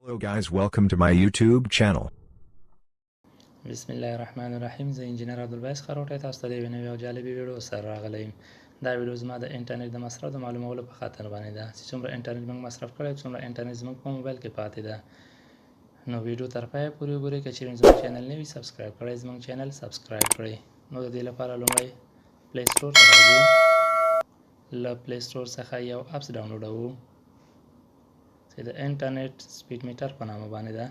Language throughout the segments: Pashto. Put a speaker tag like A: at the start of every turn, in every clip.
A: Hello guys, welcome to my YouTube channel.
B: بسم الله الرحمن الرحیم. زه انجینر عبدالباس خروټی تاسو ته د یوې نوې او جالبې ویډیو سره راغلی یم. دا ویډیو زما د انټرنیټ د مصرف د معلومولو په خاطر باندې ده چې څومره انټرنیټ موږ مصرف کړی، څومره انټرنیټ زموږ په موبایل کې پاتې ده. نو ویډیو تر پایه پورې وګورئ. که چیرې زموږ چینل نه وي سبسکرایب کړئ، زموږ چینل سبسکرایب کړئ. نو د دې لپاره لومړی پلی سټور ته راځو. له پلی سټور څخه یو اپس ډاونلوډوو چې د انټرنیټ سپیډ میټر په نامه باندې ده.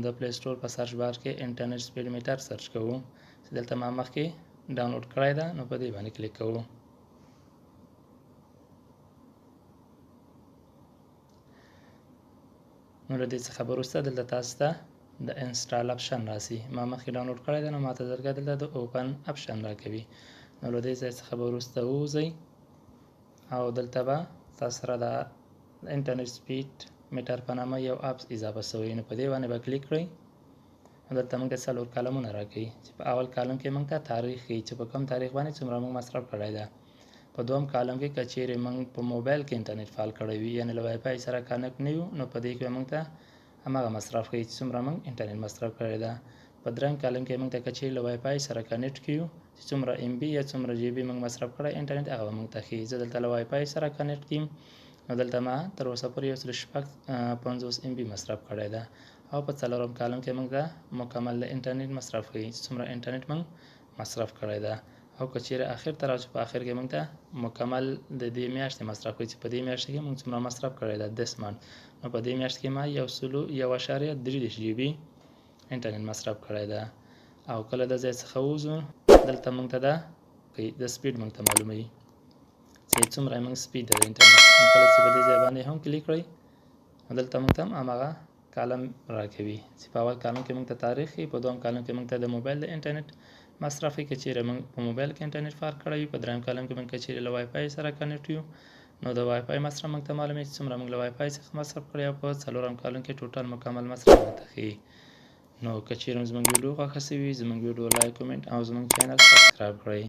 B: د پلی سټور په سرچ بار کې انټرنیټ سپیډ میټر سرچ کوو چې دلته ما مخکې ډاونلوډ کړی ده. نو په دې باندې کلیک کوو. نو له دې څخه وروسته دلته تاسو ته د انسټال اپشن راسي. ما مخکې ډاونلوډ کړی ده، نو ماته زرګه دلته د اوپن اپشن راکوي. نو له دې ځای څخه به وروسته ووځئ او دلته به تاسو سره د انټرنیټ سپیډ میټر په نامه یو اپس اضافه شوی. نو په دې باندې به کلیک کړئ. دلته موږ ته څلور کالمونه راکوي چې په اول کالم کې موږ ته تاریخ ښیي چې په کوم تاریخ باندې څومره موږ مصرف کړی ده. په دوم کالم کې که چیرې موږ په موبایل کې انټرنیټ فعال کړی وي، یعنې له وای فای سره کنیکټ نه یو، نو په دې کې به موږ ته هماغه مصرف ښیي چې څومره موږ انټرنیټ مصرف کړی ده. په درېیم کالم کې موږ ته که چیرې له وای فای سره کنیکټ کیو چې څومره ام بي یا څومره جی بي موږ مصرف کړی انټرنیټ، هغه به موږ ته ښیي. زه دلته له وای فای سره کنیکټ یم، نو دلته ما تر اوسه پورې 150 ام بي مصرف کړی ده. او په څلورم کالم کې موږ ته مکمل د انټرنیټ مصرف ښیي چې څومره انټرنیټ موږ مصرف کړی ده. او که چیرې اخر ته راځو، په اخر کې موږ ته مکمل د دې میاشتې مصرف ښیي چې په دې میاشت کې موږ څومره مصرف کړی ده this month. نو په دې میاشت کې ما 1.33 جی بي انټرنیټ مصرف کړی ده. او کله د ځای څخه ووځو، دلته موږ ته د سپیډ موږ ته معلوموي چې څومره موږ سپیډ ده د انټرنیټ. کله چې په دې ځای باندې هم کلیک کړئ، نو دلته موږ ته هماغه کالم راکوي چې په اول کالم کې موږ ته تاریخ ښیي، په دوم کالم کې موږ ته د موبایل د انټرنیټ مصرف ښیي که چیرې موږ په موبایل کې انټرنیټ فعال کړی وي. په درېیم کالم کې موږ که چیرې له وای فای سره کنیکټ یو، نو د وای فای مصرف موږ ته معلوموي چې څومره موږ له وای فای څخه مصرف کړی. او په څلورم کالم کې ټوټل مکمل مصرف موږ ته ښیي. نو که چیرې زموږ ویډیو خوښه شوي، زموږ ویډیو لایک، کومنټ او زموږ چینل سبسکرایب کړئ.